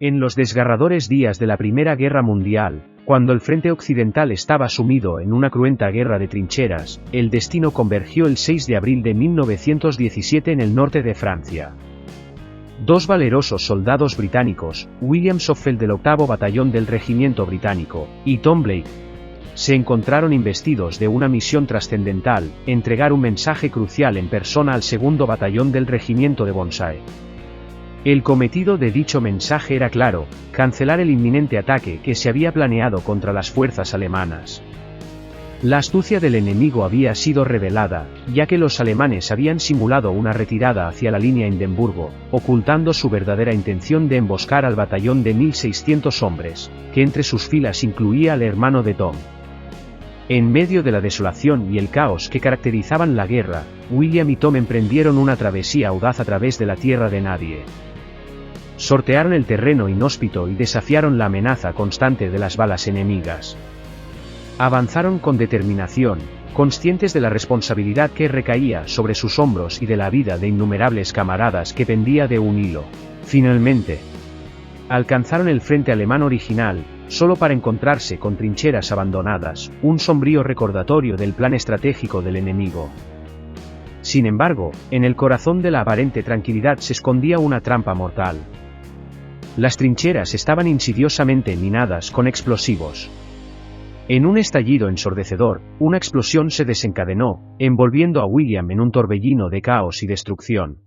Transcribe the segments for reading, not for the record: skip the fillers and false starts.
En los desgarradores días de la Primera Guerra Mundial, cuando el frente occidental estaba sumido en una cruenta guerra de trincheras, el destino convergió el 6 de abril de 1917 en el norte de Francia. Dos valerosos soldados británicos, William Soffel del 8º Batallón del Regimiento Británico, y Tom Blake, se encontraron investidos de una misión trascendental, entregar un mensaje crucial en persona al 2º Batallón del Regimiento de Bonsai. El cometido de dicho mensaje era claro: cancelar el inminente ataque que se había planeado contra las fuerzas alemanas. La astucia del enemigo había sido revelada, ya que los alemanes habían simulado una retirada hacia la línea Hindenburgo, ocultando su verdadera intención de emboscar al batallón de 1.600 hombres, que entre sus filas incluía al hermano de Tom. En medio de la desolación y el caos que caracterizaban la guerra, William y Tom emprendieron una travesía audaz a través de la tierra de nadie. Sortearon el terreno inhóspito y desafiaron la amenaza constante de las balas enemigas. Avanzaron con determinación, conscientes de la responsabilidad que recaía sobre sus hombros y de la vida de innumerables camaradas que pendía de un hilo. Finalmente, alcanzaron el frente alemán original, solo para encontrarse con trincheras abandonadas, un sombrío recordatorio del plan estratégico del enemigo. Sin embargo, en el corazón de la aparente tranquilidad se escondía una trampa mortal. Las trincheras estaban insidiosamente minadas con explosivos. En un estallido ensordecedor, una explosión se desencadenó, envolviendo a William en un torbellino de caos y destrucción.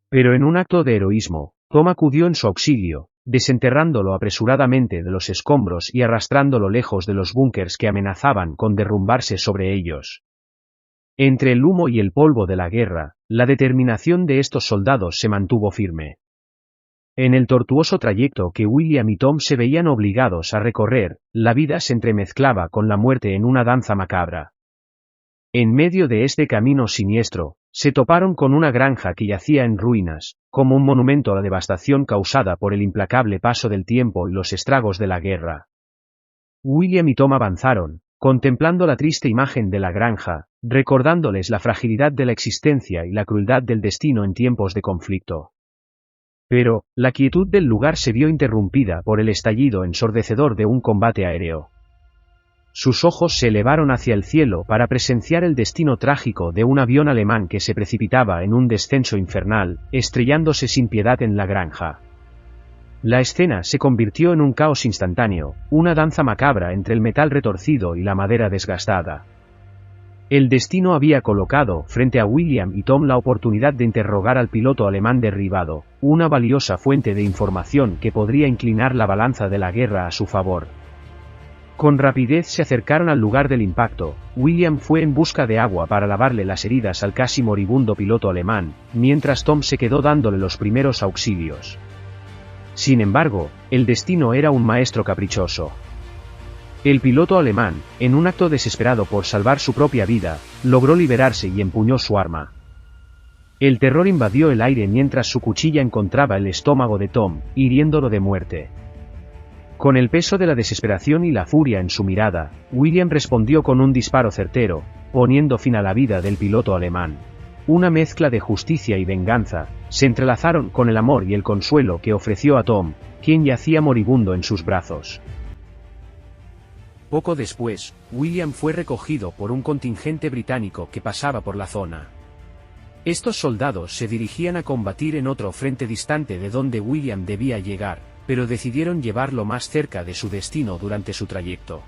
Pero en un acto de heroísmo, Tom acudió en su auxilio, desenterrándolo apresuradamente de los escombros y arrastrándolo lejos de los búnkers que amenazaban con derrumbarse sobre ellos. Entre el humo y el polvo de la guerra, la determinación de estos soldados se mantuvo firme. En el tortuoso trayecto que William y Tom se veían obligados a recorrer, la vida se entremezclaba con la muerte en una danza macabra. En medio de este camino siniestro, se toparon con una granja que yacía en ruinas, como un monumento a la devastación causada por el implacable paso del tiempo y los estragos de la guerra. William y Tom avanzaron, contemplando la triste imagen de la granja, recordándoles la fragilidad de la existencia y la crueldad del destino en tiempos de conflicto. Pero, la quietud del lugar se vio interrumpida por el estallido ensordecedor de un combate aéreo. Sus ojos se elevaron hacia el cielo para presenciar el destino trágico de un avión alemán que se precipitaba en un descenso infernal, estrellándose sin piedad en la granja. La escena se convirtió en un caos instantáneo, una danza macabra entre el metal retorcido y la madera desgastada. El destino había colocado frente a William y Tom la oportunidad de interrogar al piloto alemán derribado, una valiosa fuente de información que podría inclinar la balanza de la guerra a su favor. Con rapidez se acercaron al lugar del impacto. William fue en busca de agua para lavarle las heridas al casi moribundo piloto alemán, mientras Tom se quedó dándole los primeros auxilios. Sin embargo, el destino era un maestro caprichoso. El piloto alemán, en un acto desesperado por salvar su propia vida, logró liberarse y empuñó su arma. El terror invadió el aire mientras su cuchilla encontraba el estómago de Tom, hiriéndolo de muerte. Con el peso de la desesperación y la furia en su mirada, William respondió con un disparo certero, poniendo fin a la vida del piloto alemán. Una mezcla de justicia y venganza se entrelazaron con el amor y el consuelo que ofreció a Tom, quien yacía moribundo en sus brazos. Poco después, William fue recogido por un contingente británico que pasaba por la zona. Estos soldados se dirigían a combatir en otro frente distante de donde William debía llegar, pero decidieron llevarlo más cerca de su destino durante su trayecto.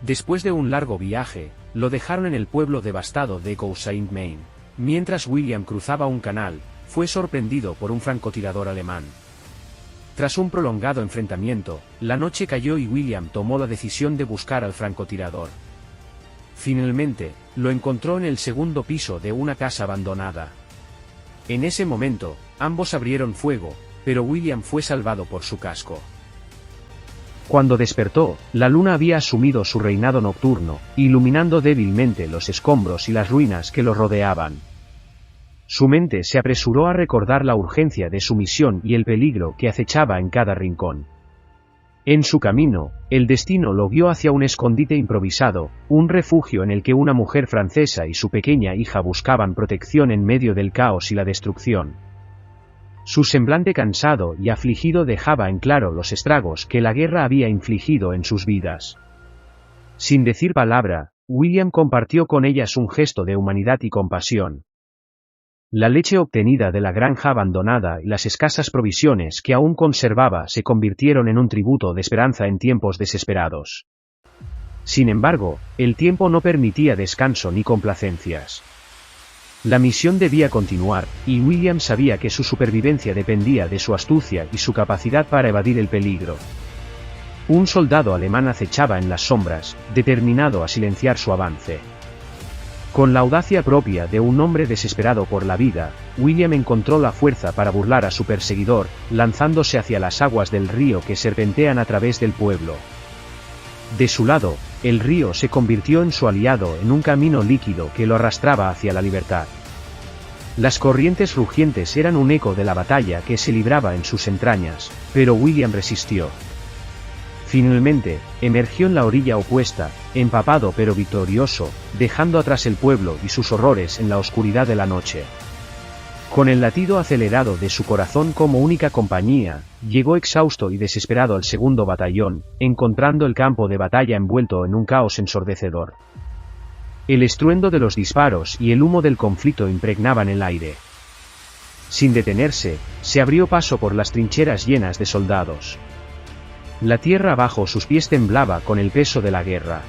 Después de un largo viaje, lo dejaron en el pueblo devastado de Echo-Saint-Maine. Mientras William cruzaba un canal, fue sorprendido por un francotirador alemán. Tras un prolongado enfrentamiento, la noche cayó y William tomó la decisión de buscar al francotirador. Finalmente, lo encontró en el segundo piso de una casa abandonada. En ese momento, ambos abrieron fuego, pero William fue salvado por su casco. Cuando despertó, la luna había asumido su reinado nocturno, iluminando débilmente los escombros y las ruinas que lo rodeaban. Su mente se apresuró a recordar la urgencia de su misión y el peligro que acechaba en cada rincón. En su camino, el destino lo guió hacia un escondite improvisado, un refugio en el que una mujer francesa y su pequeña hija buscaban protección en medio del caos y la destrucción. Su semblante cansado y afligido dejaba en claro los estragos que la guerra había infligido en sus vidas. Sin decir palabra, William compartió con ellas un gesto de humanidad y compasión. La leche obtenida de la granja abandonada y las escasas provisiones que aún conservaba se convirtieron en un tributo de esperanza en tiempos desesperados. Sin embargo, el tiempo no permitía descanso ni complacencias. La misión debía continuar, y William sabía que su supervivencia dependía de su astucia y su capacidad para evadir el peligro. Un soldado alemán acechaba en las sombras, determinado a silenciar su avance. Con la audacia propia de un hombre desesperado por la vida, William encontró la fuerza para burlar a su perseguidor, lanzándose hacia las aguas del río que serpentean a través del pueblo. De su lado, el río se convirtió en su aliado en un camino líquido que lo arrastraba hacia la libertad. Las corrientes rugientes eran un eco de la batalla que se libraba en sus entrañas, pero William resistió. Finalmente, emergió en la orilla opuesta, empapado pero victorioso, dejando atrás el pueblo y sus horrores en la oscuridad de la noche. Con el latido acelerado de su corazón como única compañía, llegó exhausto y desesperado al segundo batallón, encontrando el campo de batalla envuelto en un caos ensordecedor. El estruendo de los disparos y el humo del conflicto impregnaban el aire. Sin detenerse, se abrió paso por las trincheras llenas de soldados. La tierra bajo sus pies temblaba con el peso de la guerra.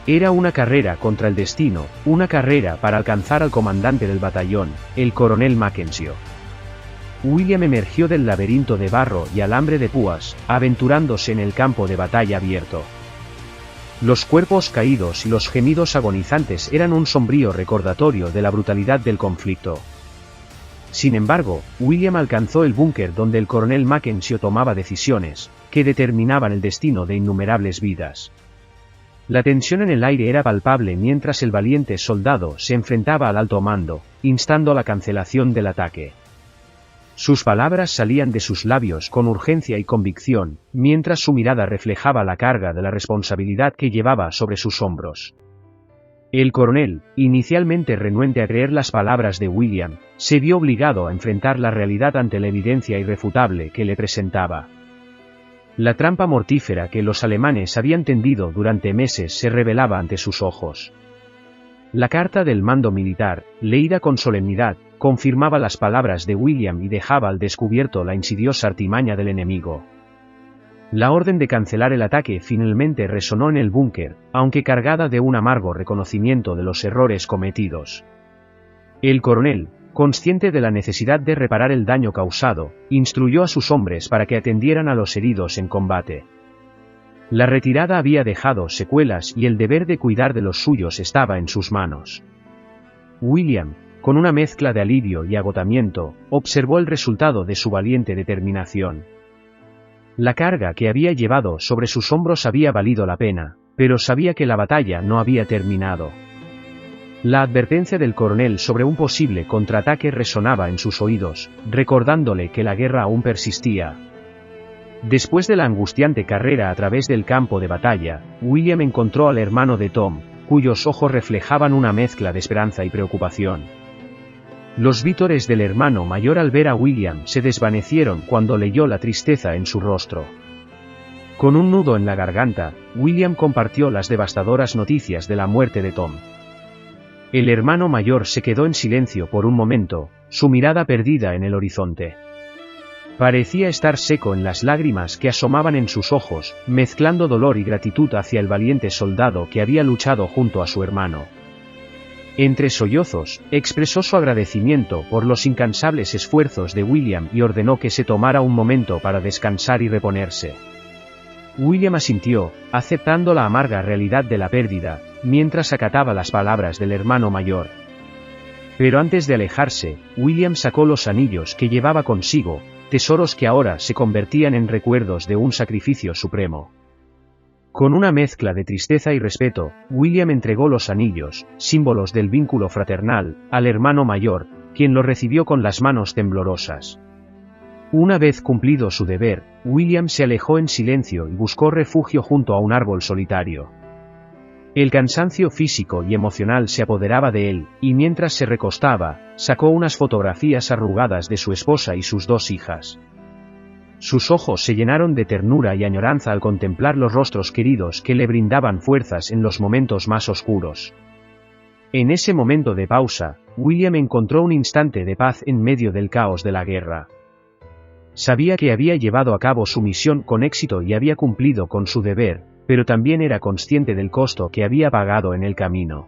Era una carrera contra el destino, una carrera para alcanzar al comandante del batallón, el coronel Mackenzie. William emergió del laberinto de barro y alambre de púas, aventurándose en el campo de batalla abierto. Los cuerpos caídos y los gemidos agonizantes eran un sombrío recordatorio de la brutalidad del conflicto. Sin embargo, William alcanzó el búnker donde el coronel Mackenzie tomaba decisiones que determinaban el destino de innumerables vidas. La tensión en el aire era palpable mientras el valiente soldado se enfrentaba al alto mando, instando la cancelación del ataque. Sus palabras salían de sus labios con urgencia y convicción, mientras su mirada reflejaba la carga de la responsabilidad que llevaba sobre sus hombros. El coronel, inicialmente renuente a creer las palabras de William, se vio obligado a enfrentar la realidad ante la evidencia irrefutable que le presentaba. La trampa mortífera que los alemanes habían tendido durante meses se revelaba ante sus ojos. La carta del mando militar, leída con solemnidad, confirmaba las palabras de William y dejaba al descubierto la insidiosa artimaña del enemigo. La orden de cancelar el ataque finalmente resonó en el búnker, aunque cargada de un amargo reconocimiento de los errores cometidos. El coronel, consciente de la necesidad de reparar el daño causado, instruyó a sus hombres para que atendieran a los heridos en combate. La retirada había dejado secuelas y el deber de cuidar de los suyos estaba en sus manos. William, con una mezcla de alivio y agotamiento, observó el resultado de su valiente determinación. La carga que había llevado sobre sus hombros había valido la pena, pero sabía que la batalla no había terminado. La advertencia del coronel sobre un posible contraataque resonaba en sus oídos, recordándole que la guerra aún persistía. Después de la angustiante carrera a través del campo de batalla, William encontró al hermano de Tom, cuyos ojos reflejaban una mezcla de esperanza y preocupación. Los vítores del hermano mayor al ver a William se desvanecieron cuando leyó la tristeza en su rostro. Con un nudo en la garganta, William compartió las devastadoras noticias de la muerte de Tom. El hermano mayor se quedó en silencio por un momento, su mirada perdida en el horizonte. Parecía estar seco en las lágrimas que asomaban en sus ojos, mezclando dolor y gratitud hacia el valiente soldado que había luchado junto a su hermano. Entre sollozos, expresó su agradecimiento por los incansables esfuerzos de William y ordenó que se tomara un momento para descansar y reponerse. William asintió, aceptando la amarga realidad de la pérdida, mientras acataba las palabras del hermano mayor. Pero antes de alejarse, William sacó los anillos que llevaba consigo, tesoros que ahora se convertían en recuerdos de un sacrificio supremo. Con una mezcla de tristeza y respeto, William entregó los anillos, símbolos del vínculo fraternal, al hermano mayor, quien los recibió con las manos temblorosas. Una vez cumplido su deber, William se alejó en silencio y buscó refugio junto a un árbol solitario. El cansancio físico y emocional se apoderaba de él, y mientras se recostaba, sacó unas fotografías arrugadas de su esposa y sus 2 hijas. Sus ojos se llenaron de ternura y añoranza al contemplar los rostros queridos que le brindaban fuerzas en los momentos más oscuros. En ese momento de pausa, William encontró un instante de paz en medio del caos de la guerra. Sabía que había llevado a cabo su misión con éxito y había cumplido con su deber, pero también era consciente del costo que había pagado en el camino.